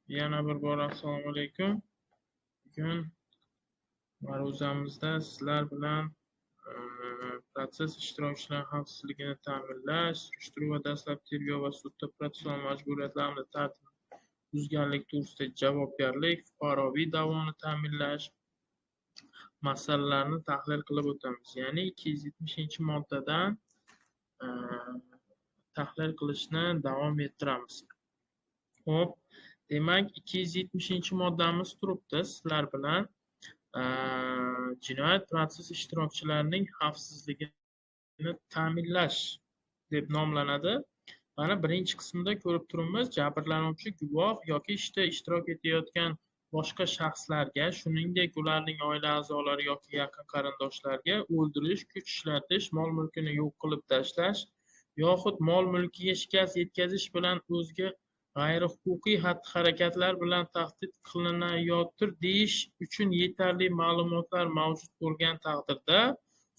Yana bir bor assalomu alaykum. Bugun ma'ruzamizda sizlar bilan protsess ishtirokchilari xavfsizligini ta'minlash, surishtiruv va dastlabki tergov va sudda protsessual majburiyatlarni tartibini buzganlik to'g'risida javobgarlik, fuqaroviy da'voni ta'minlash masalalarini tahlil qilib o'tamiz. Ya'ni 270-moddadan tahlil qilishni davom ettiramiz. Xo'p, demak 270-moddamiz turibdi. Sizlar bilan jinoyat protsessi ishtirokchilarining xavfsizligini ta'minlash deb nomlanadi. Mana birinchi qismida ko'rib turibmiz, jabrlanuvchi guvoh yoki ishda ishtirok etayotgan boshqa shaxslarga, shuningdek ularning oila a'zolari yoki yaqin qarindoshlariga o'ldirish, kuch ishlatish, mol-mulkini yo'q qilib tashlash yoxud mol-mulkiga shikast yetkazish bilan o'zga g'ayrihuquqiy xatti-harakatlar bilan tahdid qilinayotir deyish uchun yetarli ma'lumotlar mavjud bo'lgan taqdirda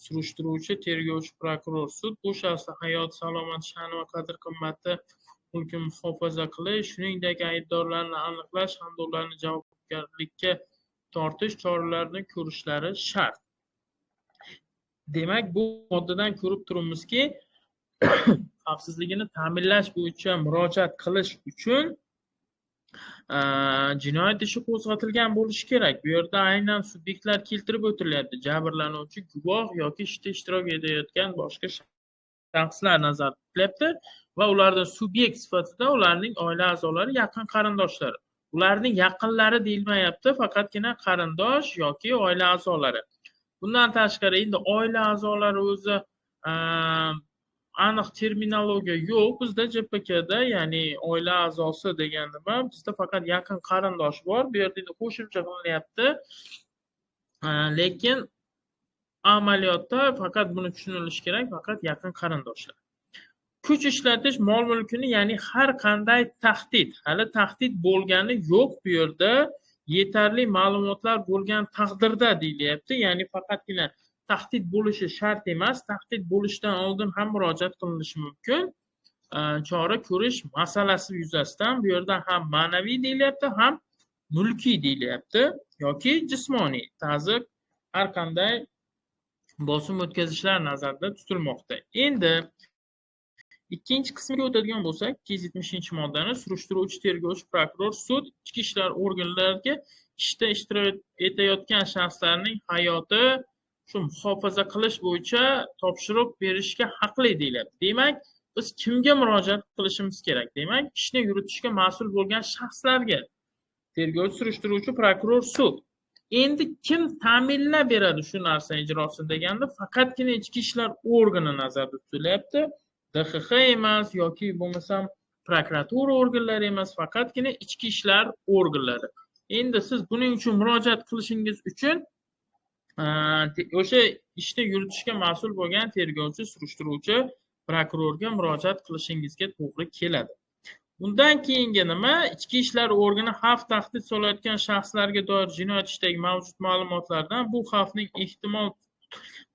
surishtiruvchi, tergovchi, prokuror, sud bu shaxsni hayot, salomat, sha'ni va qadr-qimmati mulkini muhofaza qilish, shuningdek aybdorlarni aniqlash hamda ularni javobgarlikka tortish choralarini ko'rishlari shart. Demak, bu moddadan ko'rib turibmizki, xavfsizligini ta'minlash bo'yicha murojaat qilish uchun jinoyat ishi qo'zg'atilgan bo'lishi kerak. Bu yerda aynan subyektlar keltirib o'tilyapti. Jabrlanuvchi guvoh yoki ishda ishtirok etayotgan boshqa shaxslar nazarda tutilyapti va ulardan subyekt sifatida ularning oila a'zolari, yaqin qarindoshlari. Ularning yaqinlari deyilmayapti, faqatgina qarindosh yoki oila a'zolari. Bundan tashqari endi oila a'zolari o'zi aniq terminologiya yo'q bizda JPKda, ya'ni oila a'zosi degan nima? Bizda faqat yaqin qarindosh bor. Bu yerda endi qo'shimcha qilinyapti. Lekin amaliyotda faqat buni tushunilishi kerak, faqat yaqin qarindoshlar. Kuch ishlatish mol-mulkini, ya'ni har qanday tahdid, hali tahdid bo'lgani yo'q bu yerda, yetarli ma'lumotlar bo'lgan taqdirda deyilyapti. Ya'ni faqatgina tahdid bo'lishi shart emas, tahdid bo'lishidan oldin ham murojaat qilinishi mumkin. Chora ko'rish masalasi yuzasidan bu yerda ham ma'naviy deyilyapti, ham mulkiy deyilyapti yoki jismoniy ta'zir, har qanday bosim o'tkazishlar nazarda tutilmoqda. Endi ikkinchi qismiga o'tadigan bo'lsak, 270-moddani surishtiruvchi, tergovchi, prokuror, sud ichki ishlar organlariga ishda ishtirok etayotgan shaxslarning hayoti shu muhofaza qilish bo'yicha topshiriq berishga haqli deyilyapti. Demak, biz kimga murojaat qilishimiz kerak? Demak, ishni yuritishga mas'ul bo'lgan shaxslarga. Tergovchi, surishtiruvchi, prokuror, sud. Endi kim ta'minlab beradi shu narsa ijrosini deganda, faqatgina ichki ishlar organi nazarda tutilyapti. DXX emas yoki bo'lmasam prokuratura organlari emas, faqatgina ichki ishlar organlari. Endi siz buning uchun murojaat qilishingiz uchun o'sha ishni yuritishga mas'ul bo'lgan tergovchi, surishtiruvchi, prokurorga murojaat qilishingizga to'g'ri keladi. Bundan keyingi nima? Ichki ishlar organi xavf tahdid solayotgan shaxslarga doir jinoyat ishidagi mavjud ma'lumotlardan bu xavfning ehtimol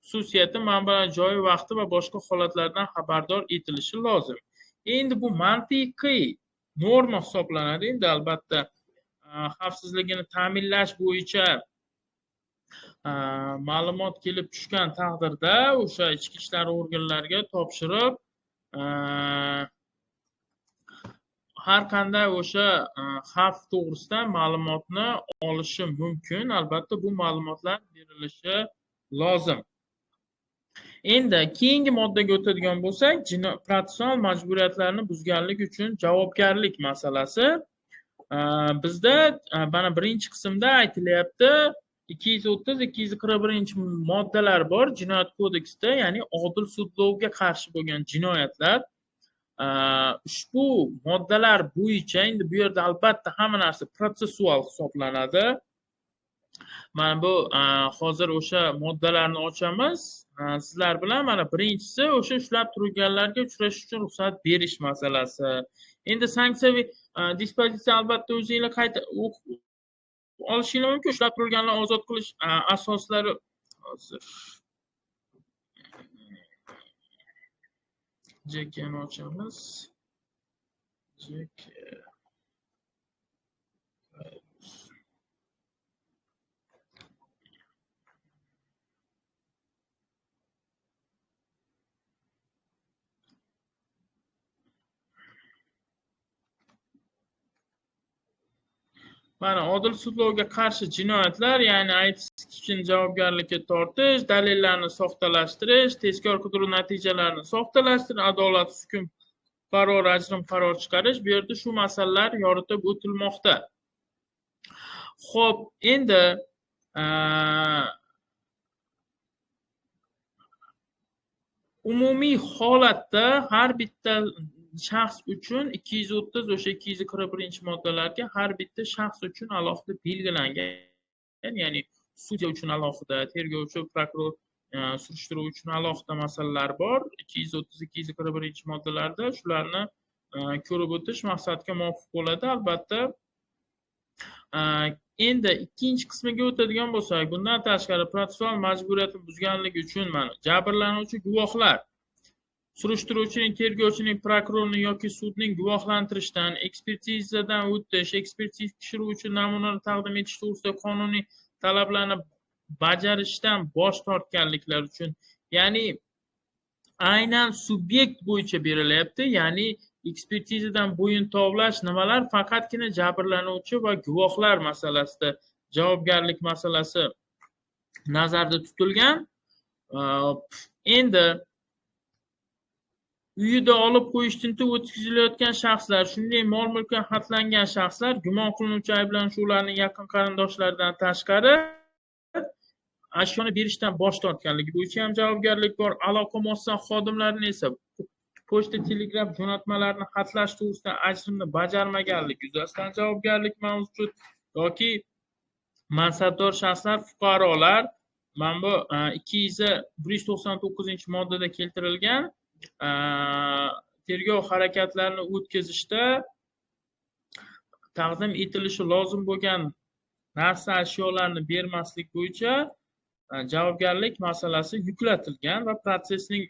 xususiyati, manbalar, joyi, vaqti va boshqa holatlardan xabardor etilishi lozim. Endi bu mantiqiy norma hisoblanadi. Endi albatta xavfsizligini ta'minlash bo'yicha ma'lumot kelib tushgan taqdirda o'sha ichki ishlar organlariga topshirib har qanday o'sha xavf to'g'risida ma'lumotni olishi mumkin. Albatta bu ma'lumotlar berilishi lozim. Endi keyingi moddaga o'tadigan bo'lsak, protsessual majburiyatlarni buzganlik uchun javobgarlik masalasi. Bizda mana birinchi qismda aytilyapti, 230-241 moddalar bor Jinoyat kodeksida, ya'ni odil sudlovga qarshi bo'lgan jinoyatlar. Ushbu moddalar bo'yicha endi bu yerda albatta hamma narsa protsessual hisoblanadi. Mana bu hozir o'sha moddalarni ochamiz. Sizlar bilan mana birinchisi o'sha ushlab turganlarga uchrash uchun ruxsat berish masalasi. Endi sanksiyaviy dispozitsiya albatta o'zingizlar qayta olishinglar mumkin. Ushlab turganlarni ozod qilish asoslari hozir JKni ochamiz. JK Mana odil sudlovga qarshi jinoyatlar, ya'ni aytish kishini javobgarlikka tortish, dalillarni soxtalashtirish, tezkor qidiruv natijalarini soxtalashtirish, adolatsiz hukm qaror, ajrim qaror chiqarish, bu yerda shu masalalar yoritib o'tilmoqda. Xo'p, endi umumiy holatda har bitta shaxs uchun 230 o'sha 241-moddalarga har bitta shaxs uchun alohida belgilangan. Ya'ni sudya uchun alohida, tergovchi, prokuror, surishtiruv uchun alohida masalalar bor. 230-241-moddalarda shularni ko'rib o'tish maqsadga muvofiq bo'ladi. Albatta, endi ikkinchi qismiga o'tadigan bo'lsak, bundan tashqari protsessual majburiyatni buzganligi uchun mana jabrlanuvchi guvohlar surishtiruvchining, tergovchining, prokurorning yoki sudning guvohlantirishdan, ekspertizadan o'tish, ekspertiz tekshiruvchi namunalar taqdim etish to'g'risida qonuniy talablarni bajarishdan bosh tortganliklari uchun, ya'ni aynan subyekt bo'yicha berilyapti, ya'ni ekspertizadan bo'yin tovlash nimalar, faqatgina jabrlanuvchi va guvohlar masalasida javobgarlik masalasi nazarda tutilgan. Endi uyida olib qo'yish tintuv o'tkazilayotgan shaxslar, shuningdek mol-mulkka xatlangan shaxslar, gumon qilinuvchi ayblanuvchi ularning yaqin qarindoshlaridan tashqari ashyoni berishdan bosh tortganligi bo'yicha ham javobgarlik bor. Aloqa muassasa xodimlarini esa pochta, telegraf jo'natmalarini xatlash to'g'risida ajrimni bajarmaganlik yuzasidan javobgarlik mavjud yoki mansabdor shaxslar, fuqarolar, mana bu 199-moddada keltirilgan tergov harakatlarini o'tkazishda taqdim etilishi lozim bo'lgan narsa, ashyolarni bermaslik bo'yicha javobgarlik masalasi yuklatilgan va protsessning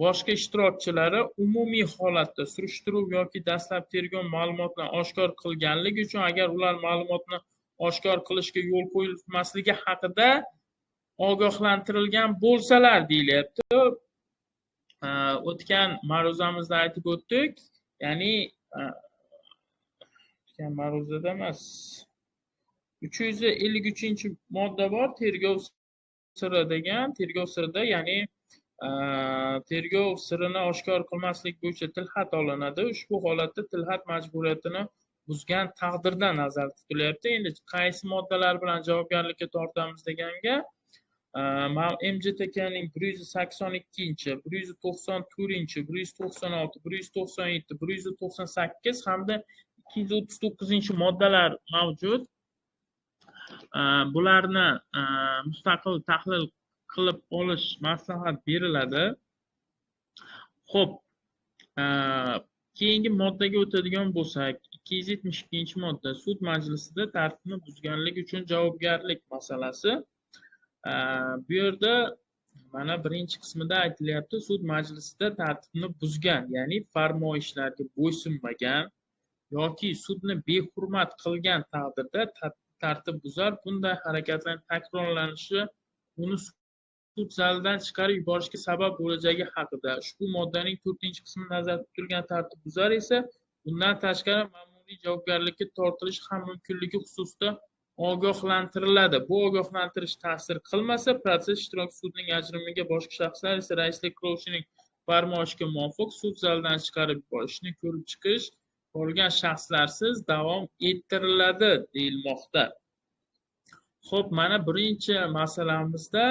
boshqa ishtirokchilari umumiy holatda surishtiruv yoki dastlab tergov ma'lumotlarini oshkor qilganligi uchun agar ular ma'lumotni oshkor qilishga yo'l qo'yilmasligi haqida ogohlantirilgan bo'lsalar deyilyapti. O'tgan ma'ruzamizda aytib o'tdik, ya'ni o'tgan ma'ruzada emas, 353-modda bor, tergov siri degan. Tergov sirida, ya'ni tergov sirini oshkor qilmaslik bo'yicha tilxat olinadi. Ushbu holatda tilxat majburiyatini buzgan taqdirda nazarda tutilyapti. Endi qaysi moddalar bilan javobgarlikka tortamiz deganga, MJTKning 182, 194, 196, 197, 198 hamda 239-moddalar mavjud. Bularni mustaqil tahlil qilib olish maslahat beriladi. Xo'p, keyingi moddaga o'tadigan bo'lsak, 272-modda sud majlisida tartibni buzganlik uchun javobgarlik masalasi. Bu yerda mana birinchi qismida aytilyapti, sud majlisida tartibni buzgan, ya'ni farmoyishlarga bo'ysunmagan yoki sudni behurmat qilgan taqdirda tartib buzar. Bunday harakatlar takrorlanishi uni sud zalidan chiqarib yuborishga sabab bo'lajagi haqida. Ushbu moddaning 4-qismida nazarda tutilgan tartib buzar esa bundan tashqari ma'muriy javobgarlikka tortilish ham mumkinligi xususida ogohlantiriladi. Bu ogohlantirish ta'sir qilmasa, protsess ishtirokchisi sudning ajrimiga, boshqa shaxslar esa raislik qiluvchining farmoyishiga muvofiq sud zalidan chiqarib yuborishni ko'rib chiqish qolgan shaxslarsiz davom ettiriladi deyilmoqda. Xo'p, mana birinchi masalamizda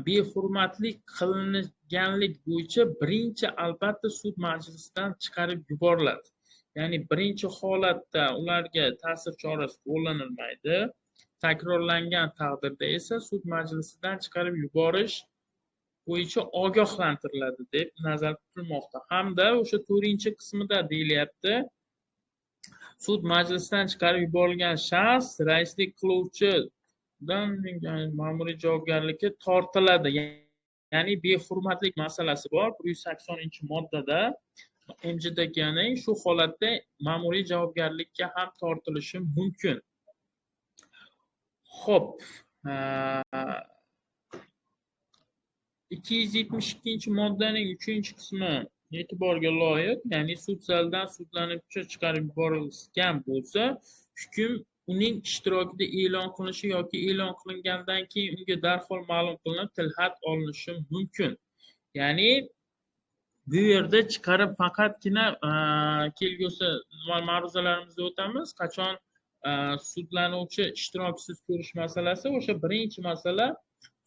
behurmatlik qilinganlik bo'yicha birinchi albatta sud majlisidan chiqarib yuboriladi. Ya'ni birinchi holatda ularga ta'sir chorasi qo'llanilmaydi. Takrorlangan taqdirda esa sud majlisidan chiqarib yuborish bo'yicha ogohlantiriladi deb nazarda tutilmoqda. Hamda o'sha 4-qismida deyilyapti, sud majlisidan chiqarib yuborilgan shaxs raislik qiluvchidan ma'muriy javobgarlikka tortiladi. Ya'ni behurmatlik masalasi bor 180-moddada. MJTKning shu holatda ma'muriy javobgarlikka ham tortilishi mumkin. Xo'p, 272-moddaning 3-qismi e'tiborga loyiq, ya'ni sud zalidan sudlanuvchi chiqarib yuborilgan bo'lsa, hukm uning ishtirokida e'lon qilinishi yoki e'lon qilingandan keyin unga darhol ma'lum qilinib tilxat olinishi mumkin. Ya'ni bu yerda chiqarib faqatgina kelgusi ma'ruzalarimizda o'tamiz. Qachon sudlanuvchi ishtirokisiz ko'rish masalasi, o'sha birinchi masala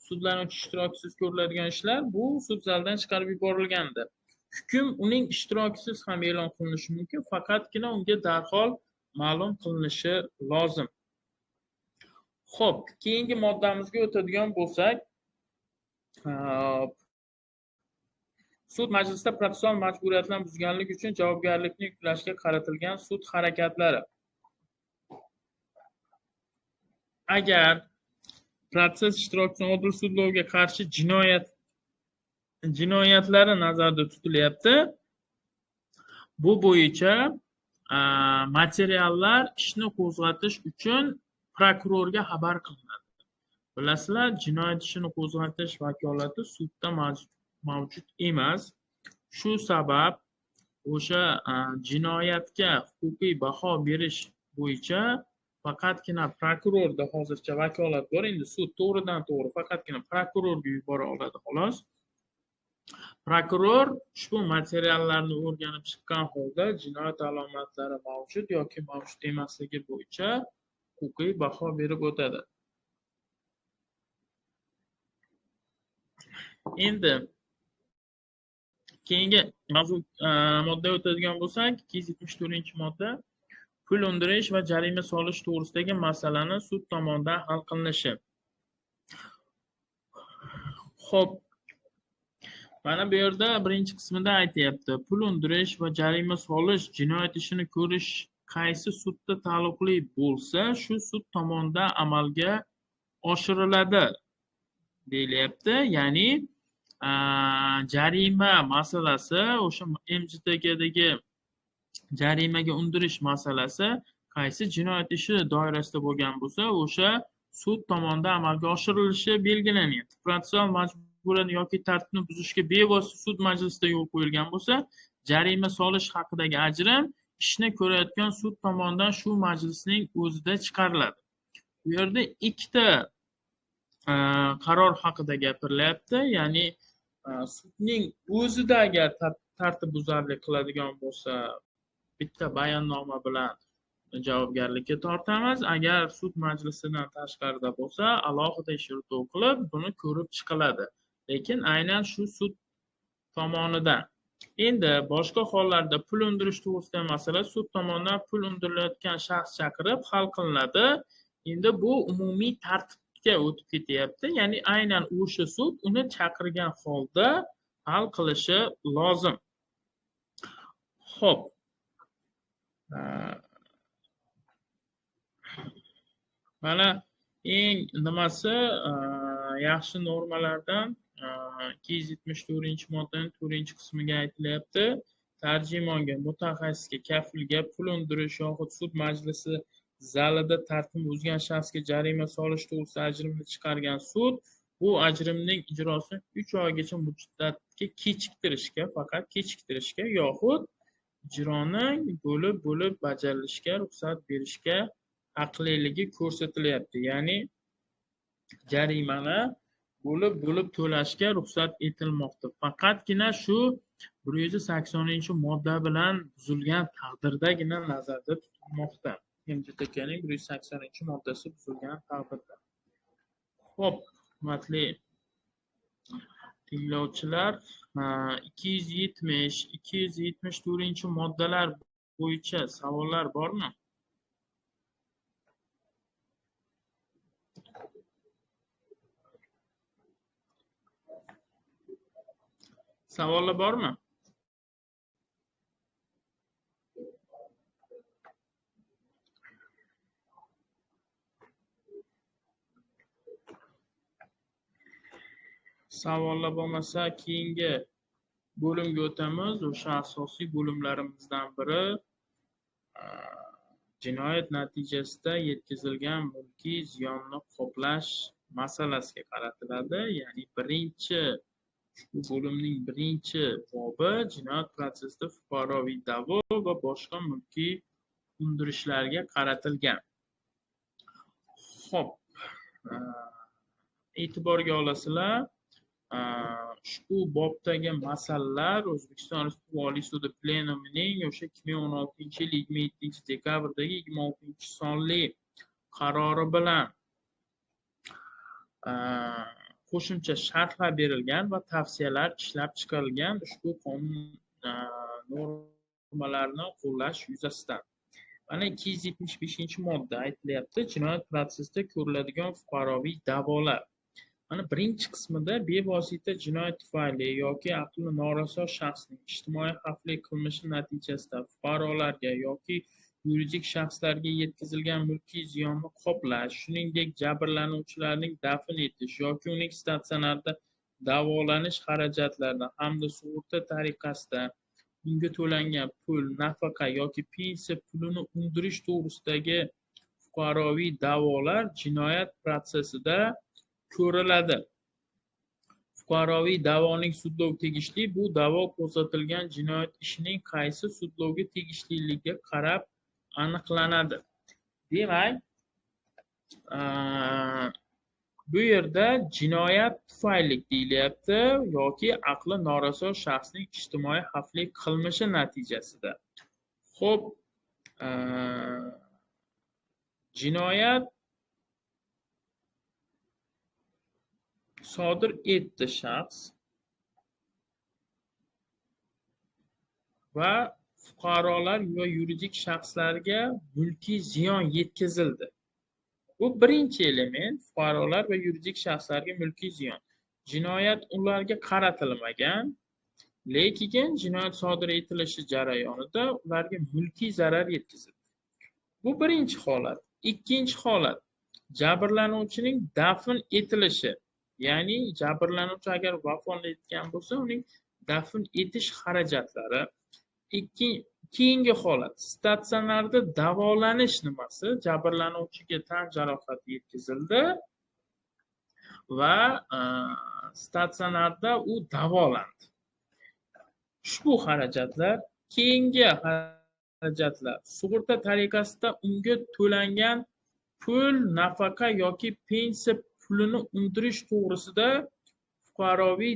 sudlanuvchi ishtirokisiz ko'riladigan ishlar bu sud zalidan chiqarib yuborilganda hukm uning ishtirokisiz ham e'lon qilinishi mumkin, faqatgina unga darhol ma'lum qilinishi lozim. Xo'p, keyingi moddamizga o'tadigan bo'lsak, sud majlisida protsessual majburiyatlarni buzganlik uchun javobgarlikni yuklashga qaratilgan sud harakatlari. Agar protsess ishtirokchisining odil sudlovga qarshi jinoyatlari nazarda tutilyapti, bu bo'yicha materiallar ishni qo'zg'atish uchun prokurorga xabar qilinadi. Bilasizlar, jinoyat ishini qo'zg'atish vakolati sudda mavjud emas. Shu sabab o'sha jinoyatga huquqiy baho berish bo'yicha faqatgina prokurorda hozircha vakolat bor. Endi sud to'g'ridan to'g'ri faqatgina prokurorga yubora oladi, xolos. Prokuror ushbu materiallarni o'rganib chiqqan holda jinoyat alomatlari mavjud yoki mavjud emasligi bo'yicha huquqiy baho berib o'tadi. Endi keyingi moddaga o'tadigan bo'lsak, 274-modda pul undirish va jarima solish to'g'risidagi masalani sud tomonidan hal qilinishi. Xo'p, mana bu yerda birinchi qismida aytyapti. Pul undirish va jarima solish jinoyat ishini ko'rish qaysi sudda taalluqli bo'lsa, shu sud tomonidan amalga oshiriladi deyilyapti. Ya'ni jarima masalasi, o'sha MJTGdagi jarimaga undirish masalasi qaysi jinoyat ishi doirasida bo'lgan bo'lsa, o'sha sud tomonidan amalga oshirilishi belgilanyapti. Protsessual majburiyat yoki tartibni buzishga bevosita sud majlisida yo'l qo'yilgan bo'lsa, jarima solish haqidagi ajrim ishni ko'rayotgan sud tomonidan shu majlisning o'zida chiqariladi. Bu yerda ikkita qaror haqida gapirilyapti. Ya'ni sudning o'zida agar tartibbuzarlik qiladigan bo'lsa, bitta bayonnoma bilan javobgarlikka tortamiz. Agar sud majlisidan tashqarida bo'lsa, alohida ish yurituv qilib, buni ko'rib chiqiladi. Lekin aynan shu sud tomonidan. Endi boshqa hollarda pul undirish to'g'risidagi masala sud tomonidan pul undirilayotgan shaxs chaqirib hal qilinadi. Endi bu umumiy tartibga o'tib ketyapti. Ya'ni aynan o'sha sud uni chaqirgan holda hal qilishi lozim. Xo'p. Mana eng nimasi yaxshi normalardan 274-moddaning 4-qismiga aytilyapti. Tarjimonga, mutaxassisga, kafilga pul undirish yoxud sud majlisi zalida tartibni buzgan shaxsga jarima solish to'g'risida ajrimni chiqargan sud bu ajrimning ijrosini 3 oygacha muddatga kechiktirishga, faqat kechiktirishga yoxud ijroning bo'lib bajarilishiga ruxsat berishga haqliligi ko'rsatilyapti. Ya'ni jarimani bo'lib to'lashga ruxsat etilmoqda. Faqatgina shu 180-modda bilan buzilgan taqdirdagina nazarda tutilmoqda. MJTKning 180-moddasi buzilgan taqdirda. Xo'p, hurmatli tinglovchilar, 270-274-moddalar bo'yicha savollar bormi? Savollar bormi? Savollar bo'lmasa, keyingi bo'limga o'tamiz. O'sha asosiy bo'limlarimizdan biri jinoyat natijasida yetkazilgan mulkiy ziyonni qoplash masalasiga qaratiladi. Ya'ni ushbu bo'limning birinchi bobi jinoyat protsessida fuqaroviy da'vo va boshqa mulkiy undirishlarga qaratilgan. Xo'p, e'tiborga olasizlar, ushbu bobdagi masalalar O'zbekiston Respublikasi Oliy sudi plenumining o'sha 2016-yil 27-dekabrdagi 26-sonli qarori bilan qo'shimcha sharhlar berilgan va tavsiyalar ishlab chiqarilgan ushbu qonun normalarini qo'llash yuzasidan. Mana 275-modda aytilyapti, jinoyat protsessida ko'riladigan fuqaroviy da'volar. Mana birinchi qismida bevosita jinoyat tufayli yoki aqli noraso shaxsning ijtimoiy xavfli qilmishi natijasida fuqarolarga yoki yuridik shaxslarga yetkazilgan mulkiy ziyonni qoplash, shuningdek jabrlanuvchilarning dafn etish yoki uning statsionarda davolanish xarajatlaridan hamda sug'urta tariqasida unga to'langan pul, nafaqa yoki pensiya pulini undirish to'g'risidagi fuqaroviy da'volar jinoyat protsessida ko'riladi. Fuqaroviy da'voning sudlovga tegishli bu da'vo qo'zg'atilgan jinoyat ishining qaysi sudlovga tegishliligiga qarab aniqlanadi. Demak, bu yerda jinoyat tufayli deyilyapti yoki aqli noraso shaxsning ijtimoiy xavfli qilmishi natijasida. Xo'p, jinoyat sodir etdi shaxs va fuqarolar va yuridik shaxslarga mulkiy ziyon yetkazildi. Bu birinchi element, fuqarolar va yuridik shaxslarga mulkiy ziyon. Jinoyat ularga qaratilmagan, lekin jinoyat sodir etilishi jarayonida ularga mulkiy zarar yetkazildi. Bu birinchi holat. Ikkinchi holat, jabrlanuvchining dafn etilishi. Ya'ni jabrlanuvchi agar vafot etgan bo'lsa, uning dafn etish xarajatlari. Keyingi holat, statsionarda davolanish nimasi? Jabrlanuvchiga tan jarohati yetkazildi va statsionarda u davolandi. Ushbu xarajatlar, keyingi xarajatlar, sug'urta tariqasida unga to'langan pul, nafaqa yoki pensiya pulini undirish to'g'risida fuqaroviy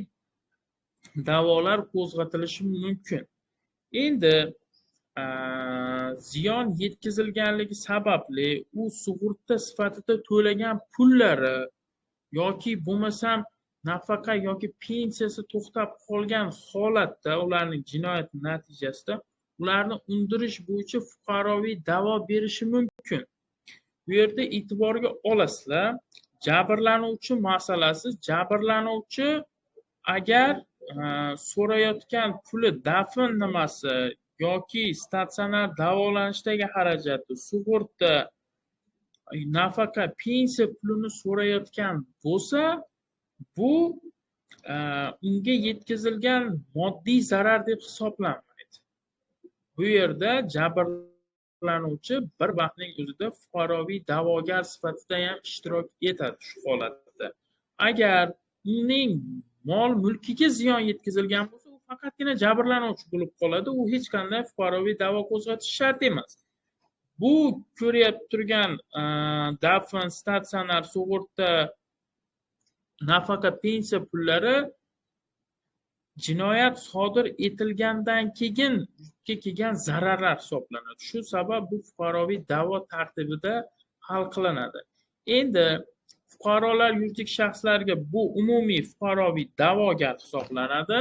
da'volar qo'zg'atilishi mumkin. Endi ziyon yetkazilganligi sababli u sug'urta sifatida to'lagan pullari yoki bo'lmasam nafaqa yoki pensiyasi to'xtab qolgan holatda ularning jinoyat natijasida ularni undirish bo'yicha fuqaroviy da'vo berishi mumkin. Bu yerda e'tiborga olasizlar, jabrlanuvchi masalasi, jabrlanuvchi agar so'rayotgan puli dafn nimasi yoki statsionar davolanishdagi xarajati, sug'urta, nafaqa, pensiya pulini so'rayotgan bo'lsa, bu unga yetkazilgan moddiy zarar deb hisoblanmaydi. Bu yerda jabrlanuvchi bir vaqtning o'zida fuqaroviy da'vogar sifatida ham ishtirok etadi shu holatda. Agar uning mol mulkiga ziyon yetkazilgan bo'lsa, u faqatgina jabrlanuvchi bo'lib qoladi, u hech qanday fuqaroviy da'vo qo'zg'atish shart emas. Bu ko'rib turgan dafn, statsionar, sug'urta, nafaqa, pensiya pullari jinoyat sodir etilgandan keyin kelgan zararlar hisoblanadi. Shu sabab bu fuqaroviy da'vo tartibida hal qilinadi. Endi fuqarolar, yuridik shaxslarga bu umumiy fuqaroviy da'vogar hisoblanadi.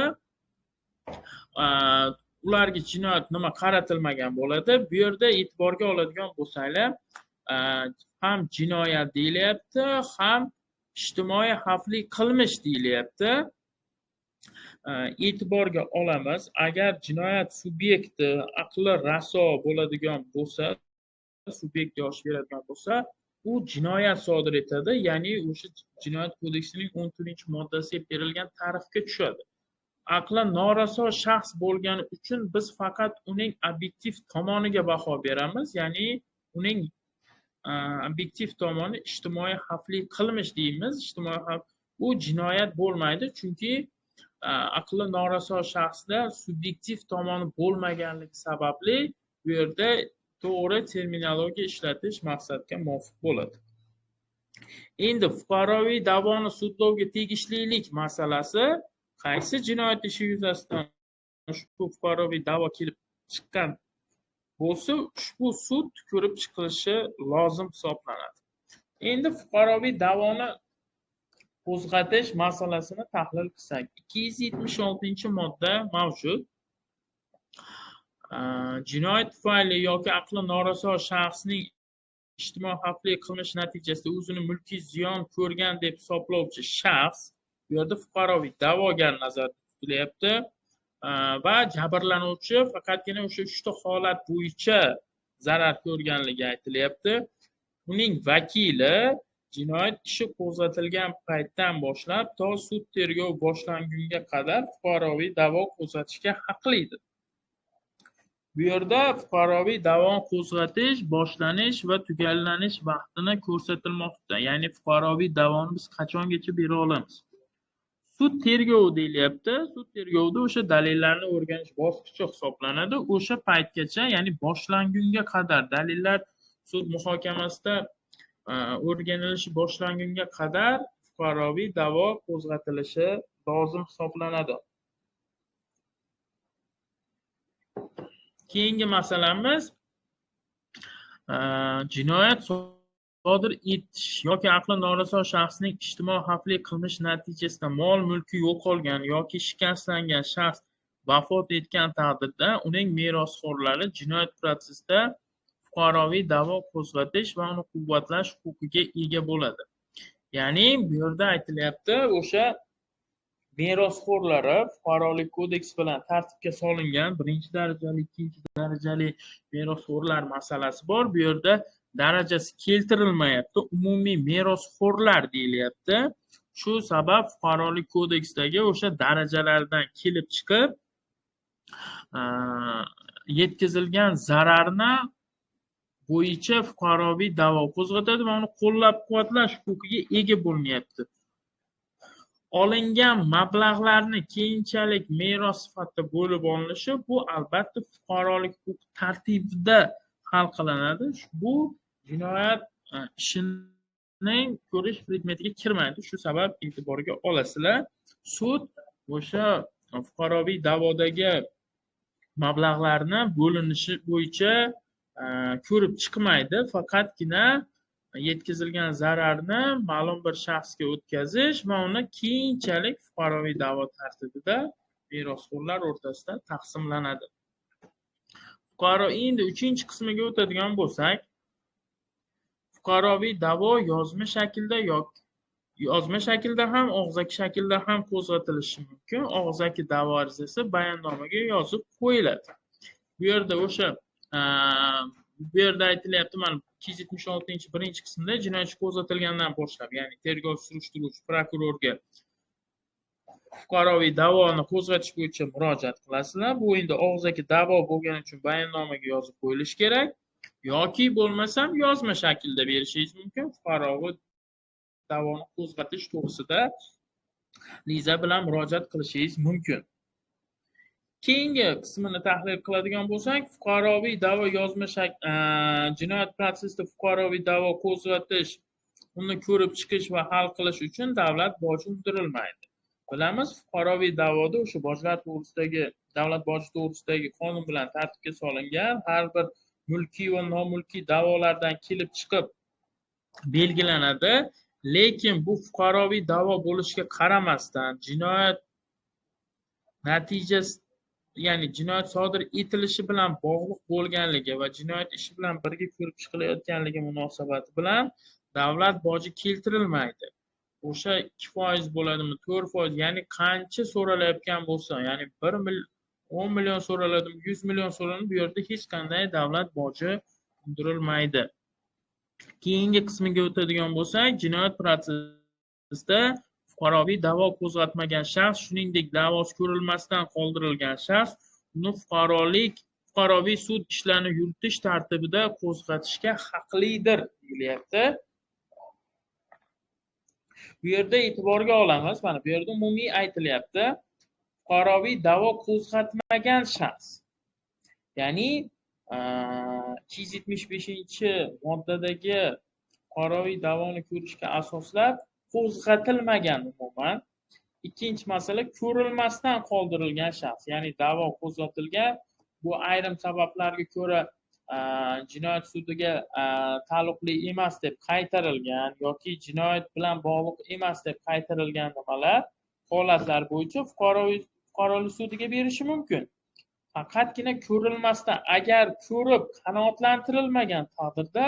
Ularga jinoyat nima qaratilmagan bo'ladi. Bu yerda e'tiborga oladigan bo'lsanglar, ham jinoyat deyilyapti, ham ijtimoiy xavfli qilmish deyilyapti. E'tiborga olamiz, agar jinoyat subyekti aqli raso bo'ladigan bo'lsa, subyekt yosh beradigan bo'lsa, u jinoyat sodir etadi, ya'ni o'sha jinoyat kodeksining 14-moddasiga berilgan ta'rifga tushadi. Aqli noraso shaxs bo'lgani uchun biz faqat uning obyektiv tomoniga baho beramiz, ya'ni uning obyektiv tomoni ijtimoiy xavfli qilmish deymiz. Ijtimoiy xavf u jinoyat bo'lmaydi, chunki aqli noraso shaxsda subyektiv tomoni bo'lmaganligi sababli bu yerda to'g'ri terminologiya ishlatish maqsadga muvofiq bo'ladi. Endi fuqaroviy da'voni sudlovga tegishlilik masalasi qaysi jinoyat ishi yuzasidan ushbu fuqaroviy da'vo kelib chiqqan bo'lsa, ushbu sud ko'rib chiqilishi lozim hisoblanadi. Endi fuqaroviy da'voni qo'zg'atish masalasini tahlil qilsak, 276-modda mavjud. Jinoyat tufayli yoki aqli noraso shaxsning ijtimoiy xavfli qilmish natijasida o'zini mulkiy ziyon ko'rgan deb hisoblovchi shaxs, bu yerda fuqaroviy da'vogar nazarda tutilyapti va jabrlanuvchi faqatgina o'sha 3 ta holat bo'yicha zarar ko'rganligi aytilyapti. Uning vakili jinoyat ishi qo'zg'atilgan paytdan boshlab to sud tergov boshlangunga qadar fuqaroviy da'vo qo'zg'atishga haqlidir. Bu yerda fuqaroviy da'vo qo'zg'atish, boshlanish va tugallanish vaqtini ko'rsatilmoqda. Ya'ni fuqaroviy da'voni biz qachongacha bera olamiz? Sud tergovi deyilyapti. Sud tergovida o'sha dalillarni o'rganish bosqichi hisoblanadi. O'sha paytgacha, ya'ni boshlangunga qadar, dalillar sud muhokamasida o'rganilishi boshlangunga qadar fuqaroviy da'vo qo'zg'atilishi lozim hisoblanadi. Keyingi masalamiz jinoyat sodir etish yoki aqli noraso shaxsning ijtimoiy xavfli qilmish natijasida mol-mulki yo'qolgan yoki shikastlangan shaxs vafot etgan taqdirda uning merosxo'rlari jinoyat protsessida fuqaroviy da'vo qo'zg'atish va uni quvvatlash huquqiga ega bo'ladi. Ya'ni bu yerda aytilyapti, o'sha merosxo'rlari fuqarolik kodeksi bilan tartibga solingan birinchi darajali, ikkinchi darajali merosxo'rlar masalasi bor. Bu yerda darajasi keltirilmayapti. Umumiy merosxo'rlar deyilyapti. Shu sabab fuqarolik kodeksidagi o'sha darajalardan kelib chiqib yetkazilgan zararni bo'yicha fuqaroviy da'vo qo'zg'atadi va uni qo'llab-quvvatlash huquqiga ega bo'lmayapti. Olingan mablag'larni keyinchalik meros sifatida bo'lib olinishi bu albatta fuqarolik huquq tartibida hal qilinadi. Bu jinoyat ishining ko'rish predmetiga kirmaydi. Shu sabab e'tiborga olasizlar. Sud o'sha fuqaroviy da'vodagi mablag'larni bo'linishi bo'yicha ko'rib chiqmaydi. Faqatgina yetkazilgan zararni ma'lum bir shaxsga o'tkazish va uni keyinchalik fuqaroviy da'vo tartibida merosxo'rlar o'rtasida taqsimlanadi. Endi 3-qismiga o'tadigan bo'lsak, fuqaroviy da'vo yozma shaklda ham, og'zaki shaklda ham qo'zg'atilishi mumkin. Og'zaki da'vo arizasi bayonnomaga yozib qo'yiladi. Bu yerda o'sha bu yerda aytilyapti, mana 276-birinchi qismda jinoyat ishi qo'zg'atilgandan boshlab, ya'ni tergov surishtiruvchi prokurorga fuqaroviy da'voni qo'zg'atish bo'yicha murojaat qilasizlar. Bu endi og'zaki da'vo bo'lgani uchun bayonnomaga yozib qo'yilishi kerak yoki bo'lmasam yozma shaklda berishingiz mumkin. Fuqaroviy da'voni qo'zg'atish to'g'risida ariza bilan murojaat qilishingiz mumkin. Keyingi qismini tahlil qiladigan bo'lsak, fuqaroviy da'vo yozma jinoyat protsessida fuqaroviy da'vo qo'zg'atish, uni ko'rib chiqish va hal qilish uchun davlat boji undirilmaydi. Bilamiz, fuqaroviy da'voda o'sha bojlar to'g'risidagi, davlat boji to'g'risidagi qonun bilan tartibga solingan har bir mulkiy va nomulkiy da'volardan kelib chiqib belgilanadi. Lekin bu fuqaroviy da'vo bo'lishiga qaramasdan jinoyat natijasi, ya'ni jinoyat sodir etilishi bilan bog'liq bo'lganligi va jinoyat ishi bilan birga ko'rib chiqilayotganligi munosabati bilan davlat boji keltirilmaydi. O'sha 2% bo'ladimi, 4%, ya'ni qancha so'ralayotgan bo'lsa, ya'ni 10 million so'raladimi, 100 million so'raladimi, bu yerda hech qanday davlat boji undirilmaydi. Keyingi qismiga o'tadigan bo'lsak, jinoyat protsessida fuqaroviy da'vo qo'zg'atmagan shaxs, shuningdek da'vosi ko'rilmasdan qoldirilgan shaxs uni fuqaroviy sud ishlarini yuritish tartibida qo'zg'atishga haqlidir deyilyapti. Bu yerda e'tiborga olamiz, mana bu yerda umumiy aytilyapti. Fuqaroviy da'vo qo'zg'atmagan shaxs, ya'ni 275-moddadagi fuqaroviy da'voni ko'rishga asoslab qo'zg'atilmagan umuman. Ikkinchi masala ko'rilmasdan qoldirilgan shaxs, ya'ni da'vo qo'zg'atilgan, bu ayrim sabablarga ko'ra jinoyat sudiga taalluqli emas deb qaytarilgan yoki jinoyat bilan bog'liq emas deb qaytarilgan nimalar, holatlar bo'yicha fuqarolik sudiga berishi mumkin. Faqatgina ko'rilmasdan, agar ko'rib qanoatlantirilmagan taqdirda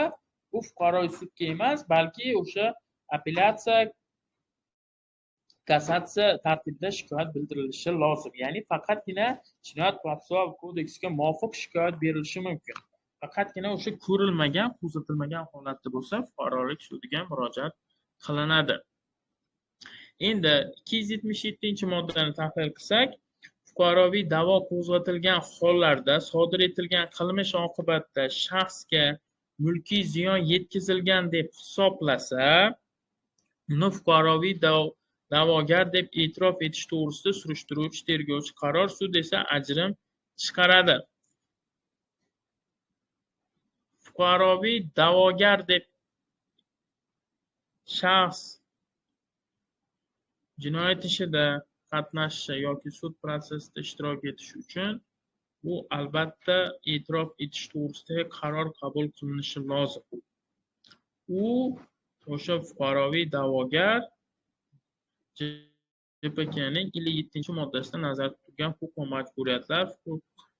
bu fuqaroviy sudga emas, balki o'sha apellyatsiya, kassatsiya tartibida shikoyat bildirilishi lozim. Ya'ni faqatgina Jinoyat protsessual kodeksiga muvofiq shikoyat berilishi mumkin. Faqatgina o'sha ko'rilmagan, qo'zg'atilmagan holatda bo'lsa, fuqarolik sudiga murojaat qilinadi. Endi 277-moddani tahlil qilsak, fuqaroviy da'vo qo'zg'atilgan hollarda sodir etilgan qilmish oqibatida shaxsga mulkiy ziyon yetkazilgan deb hisoblasa, uni fuqaroviy da'vogar deb e'tirof etish to'g'risida surishtiruvchi tergovchi qaror, sud esa ajrim chiqaradi. Fuqaroviy da'vogar deb shaxs jinoyat ishida qatnashishi yoki sud protsessida ishtirok etishi uchun bu albatta e'tirof etish to'g'risida qaror qabul qilinishi lozim. U o'sha fuqaroviy da'vogar JPKning 57-moddasida nazarda tutilgan huquq va majburiyatlar,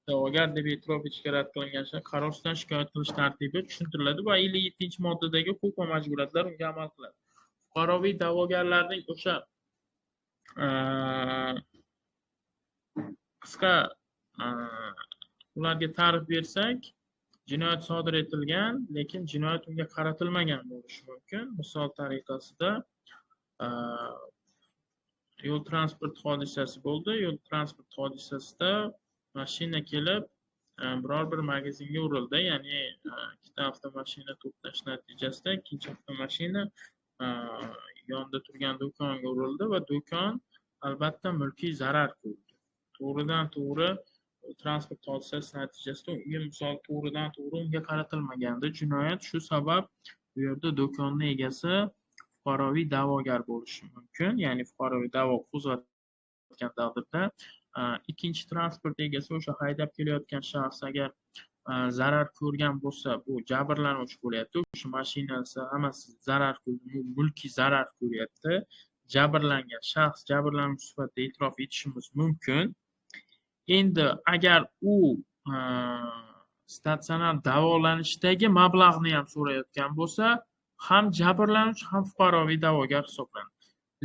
da'vogar deb e'tirof etishga rad qilingan qaror ustidan shikoyat qilish tartibi tushuntiriladi va 57-moddadagi huquq va majburiyatlar unga amal qiladi. Fuqaroviy da'vogarlarning o'sha qisqa ularga ta'rif bersak, jinoyat sodir etilgan, lekin jinoyat unga qaratilmagan bo'lishi mumkin. Misol tariqasida yo'l transport hodisasi bo'ldi. Yo'l transport hodisasida mashina kelib biror bir magazinga urildi, ya'ni ikkita avtomashina to'qnash natijasida ikkinchi avtomashina yonida turgan do'konga urildi va do'kon albatta mulkiy zarar ko'rdi. To'g'ridan to'g'ri transport hodisasi natijasida unga misol to'g'ridan to'g'ri unga qaratilmagandi jinoyat. Shu sabab bu yerda do'konni egasi fuqaroviy da'vogar bo'lishi mumkin. Ya'ni fuqaroviy da'vo qo'zg'atgan taqdirda ikkinchi transport egasi o'sha haydab kelayotgan shaxs agar zarar ko'rgan bo'lsa, bu jabrlanuvchi bo'lyapti. O'sha mashinasi hammasi zarar ko'rdi, mulkiy zarar ko'ryapti. Jabrlangan shaxs jabrlanuvchi sifatida e'tirof etishimiz mumkin. Endi agar u statsionar davolanishdagi mablag'ni ham so'rayotgan bo'lsa, ham jabrlanuvchi, ham fuqaroviy da'vogar hisoblanadi.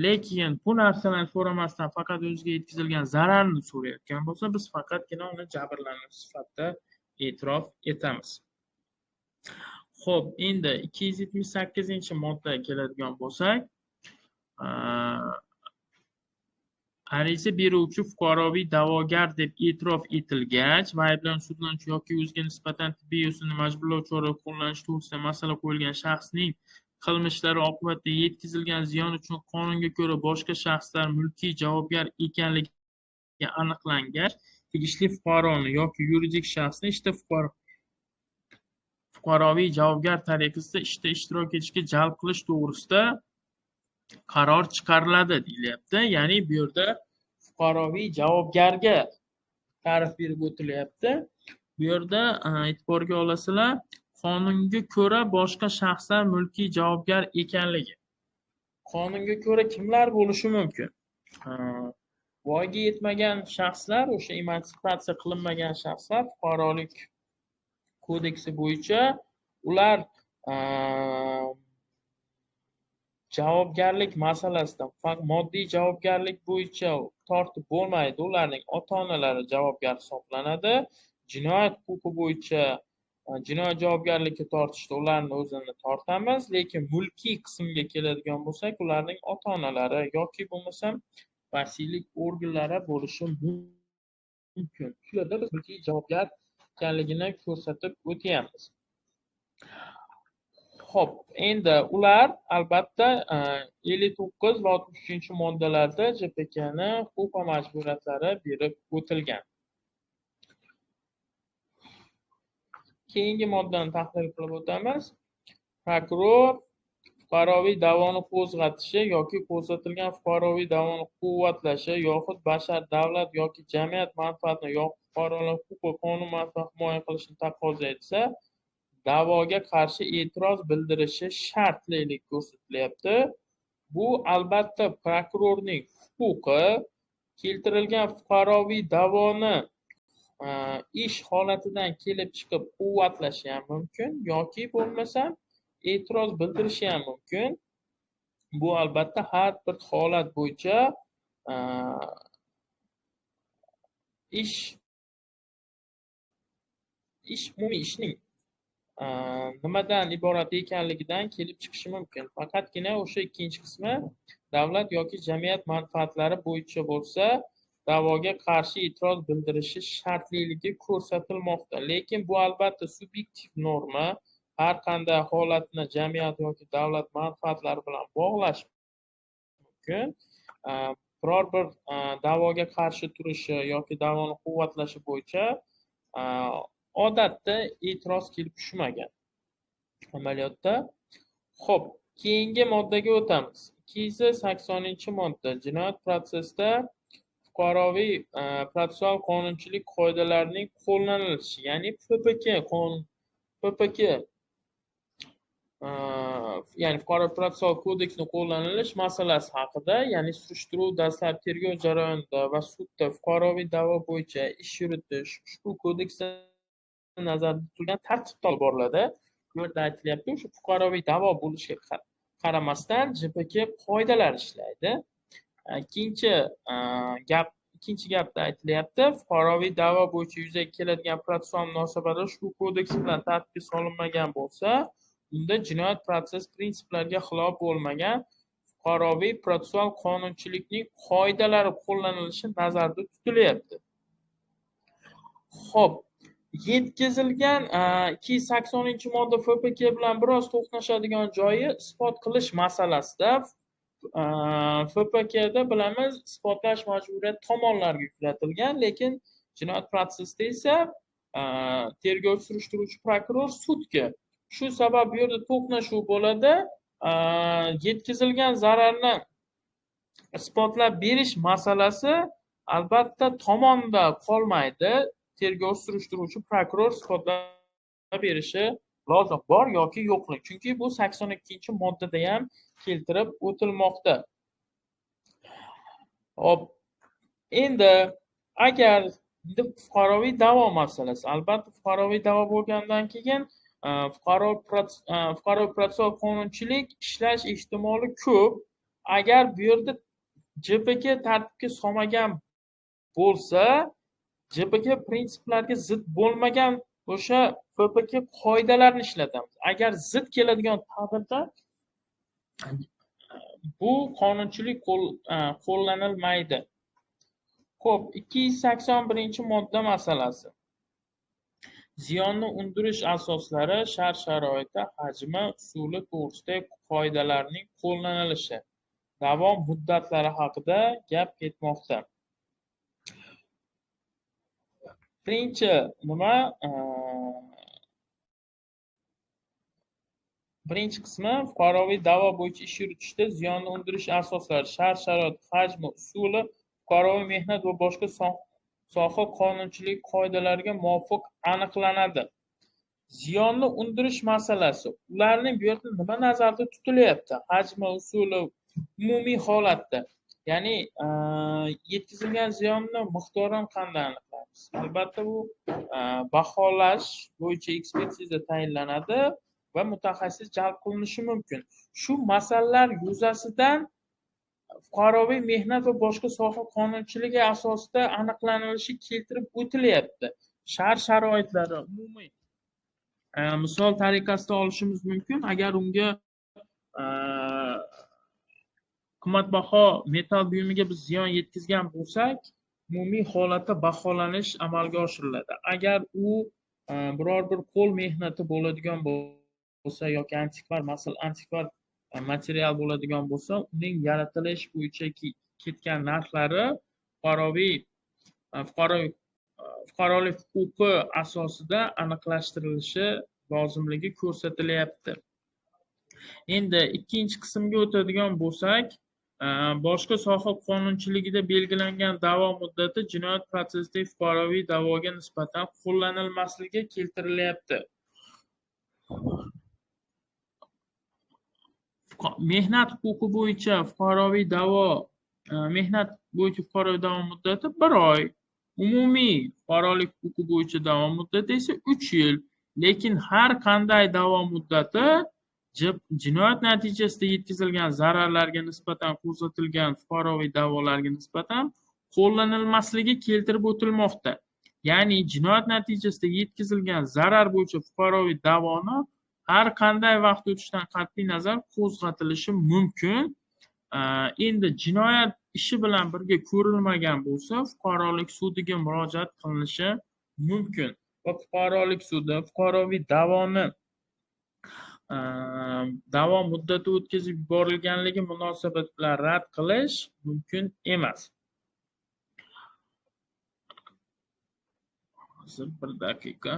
Lekin bu narsalarni so'ramasdan faqat o'ziga yetkazilgan zararni so'rayotgan bo'lsa, biz faqatgina uni jabrlanuvchi sifatida e'tirof etamiz. Xo'p, endi 278-moddaga keladigan bo'lsak, ariza beruvchi fuqaroviy da'vogar deb e'tirof etilgach va ayblanuvchi, sudlanuvchi yoki o'ziga nisbatan tibbiy yo'sinni majburlovchi chora qo'llanish to'g'risida masala qo'yilgan shaxsning qilmishlari oqibatida yetkazilgan ziyon uchun qonunga ko'ra boshqa shaxslar mulkiy javobgar ekanligi aniqlangach, tegishli fuqaroni yoki yuridik shaxsni ishda fuqaroviy javobgar tariqasida ishda ishtirok etishga jalb qilish to'g'risida qaror chiqariladi deyilyapti. Ya'ni bu yerda fuqaroviy javobgarga ta'rif berib o'tilyapti. Bu yerda e'tiborga olasizlar, qonunga ko'ra boshqa shaxslar mulkiy javobgar ekanligi. Qonunga ko'ra kimlar bo'lishi mumkin? Voyaga yetmagan shaxslar, o'sha emansipatsiya qilinmagan shaxslar fuqarolik kodeksi bo'yicha ular javobgarlik masalasida moddiy javobgarlik bo'yicha tortib bo'lmaydi. Ularning ota-onalari javobgar hisoblanadi. Jinoyat huquqi bo'yicha jinoyat javobgarlikka tortishda ularni o'zini tortamiz, lekin mulkiy qismga keladigan bo'lsak, ularning ota-onalari yoki bo'lmasa vasiylik organlari bo'lishi mumkin. Shu yerda biz mulkiy javobgar ekanligini ko'rsatib o'tyapmiz. Xo'p, endi ular albatta 59 va 63-moddalarda JPKni huquq va majburiyatlari berib o'tilgan. Keyingi moddani tahlil qilib o'tamiz. Prokuror fuqaroviy da'voni qo'zg'atishi yoki ko'rsatilgan fuqaroviy da'voni quvvatlashi yoxud bashar, davlat yoki jamiyat manfaatini yoki fuqarolar huquq va qonun manfaatini himoya qilishni taqozo etsa, da'voga qarshi e'tiroz bildirishi shartlilik ko'rsatilyapti. Bu albatta prokurorning huquqi keltirilgan fuqaroviy da'voni ish holatidan kelib chiqib quvvatlashi ham mumkin yoki bo'lmasam e'tiroz bildirishi ham mumkin. Bu albatta har bir holat bo'yicha umumiy ishning nimadan iborat ekanligidan kelib chiqishi mumkin. Faqatgina o'sha ikkinchi qismi davlat yoki jamiyat manfaatlari bo'yicha bo'lsa, da'voga qarshi e'tiroz bildirishi shartliligi ko'rsatilmoqda. Lekin bu albatta subyektiv norma, har qanday holatni jamiyat yoki davlat manfaatlari bilan bog'lash mumkin. Biror bir da'voga qarshi turishi yoki da'voni quvvatlashi bo'yicha odatda e'tiroz kelib tushmagan amaliyotda. Xo'p, keyingi moddaga o'tamiz. 280-modda jinoyat protsessida fuqaroviy protsessual qonunchilik qoidalarining qo'llanilishi, ya'ni PPK ya'ni fuqaroviy protsessual kodeksni qo'llanilish masalasi haqida, ya'ni surishtiruv, dastlabki tergov jarayonida va sudda fuqaroviy da'vo bo'yicha ish yuritish ushbu kodeksda nazarda tutilgan tartibda olib boriladi. Bu yerda aytilyapti, o'sha fuqaroviy da'vo bo'lishiga qaramasdan JPK qoidalari ishlaydi. Ikkinchi gapda aytilyapti, fuqaroviy da'vo bo'yicha yuzaga keladigan protsessual munosabatlar ushbu kodeks bilan tartibga solinmagan bo'lsa, unda jinoyat protsess prinsiplariga xilof bo'lmagan fuqaroviy protsessual qonunchilikning qoidalari qo'llanilishi nazarda tutilyapti. Xo'p, yetkazilgan 280-modda FPK bilan biroz to'qnashadigan joyi isbot qilish masalasida. FPKda bilamiz, isbotlash majburiyati tomonlarga yuklatilgan, lekin jinoyat protsessida esa tergov surishtiruvchi prokuror sudga. Shu sabab bu yerda to'qnashuv bo'ladi. Yetkazilgan zararni isbotlab berish masalasi albatta tomonda qolmaydi. Tergov surishtiruvchi prokuror isbotlab berishi lozim, bor yoki yo'qlik. Chunki bu 82-moddada ham keltirib o'tilmoqda. Hop. Endi agar fuqaroviy da'vo masalasi, albatta fuqaroviy da'vo bo'lgandan keyin fuqaroviy protsessual qonunchilik ishlash ehtimoli ko'p. Agar bu yerda JPK tartibga solmagan bo'lsa, JPK prinsiplariga zid bo'lmagan o'sha FPK qoidalarini ishlatamiz. Agar zid keladigan taqdirda bu qonunchilik qo'llanilmaydi. Xo'p, 281-modda masalasi. Ziyonni undirish asoslari, shart-sharoiti, hajmi, usuli to'g'risidagi qoidalarning qo'llanilishi, davom muddatlari haqida gap ketmoqda. Birinchi birinchi qismi fuqaroviy da'vo bo'yicha ish yuritishda ziyonni undirish asoslari, shart-sharoit, hajmi, usuli fuqaroviy mehnat va boshqa soha qonunchilik qoidalariga muvofiq aniqlanadi. Ziyonni undirish masalasi, ularning bu yerda nima nazarda tutilyapti? Hajmi, usuli, umumiy holatda, ya'ni yetkazilgan ziyonni miqdorini qanday aniqlaymiz? Albatta bu baholash bo'yicha ekspertiza tayinlanadi va mutaxassis jalb qilinishi mumkin. Shu masalalar yuzasidan fuqaroviy mehnat va boshqa soha qonunchiligi asosida aniqlanilishi keltirib o'tilyapti. Shart-sharoitlari umumiy misol tariqasida olishimiz mumkin. Agar unga qimmatbaho metal buyumiga biz ziyon yetkazgan bo'lsak, umumiy holatda baholanish amalga oshiriladi. Agar u biror bir qo'l mehnati bo'ladigan bo'lsa yoki antikvar material bo'ladigan bo'lsa, uning yaratilish bo'yicha ketgan narxlari fuqarolik huquqi asosida aniqlashtirilishi lozimligi ko'rsatilyapti. Endi ikkinchi qismga o'tadigan bo'lsak, boshqa soha qonunchiligida belgilangan da'vo muddati jinoyat prosessidagi fuqaroviy da'voga nisbatan qo'llanilmasligi keltirilyapti. Mehnat huquqi bo'yicha fuqaroviy da'vo mehnat bo'yicha fuqaroviy da'vo muddati 1 oy. Umumiy fuqarolik huquqi bo'yicha da'vo muddati esa 3 yil. Lekin har qanday da'vo muddati jinoyat natijasida yetkazilgan zararlarga nisbatan qo'zg'atilgan fuqaroviy da'volarga nisbatan qo'llanilmasligi keltirib o'tilmoqda. Ya'ni jinoyat natijasida yetkazilgan zarar bo'yicha fuqaroviy da'voni har qanday vaqt o'tishidan qat'iy nazar qo'zg'atilishi mumkin. Endi jinoyat ishi bilan birga ko'rilmagan bo'lsa, fuqarolik sudiga murojaat qilinishi mumkin va fuqarolik sudi fuqaroviy da'vo muddati o'tkazib yuborilganligi munosabati bilan rad qilish mumkin emas. Hozir 1 daqiqa.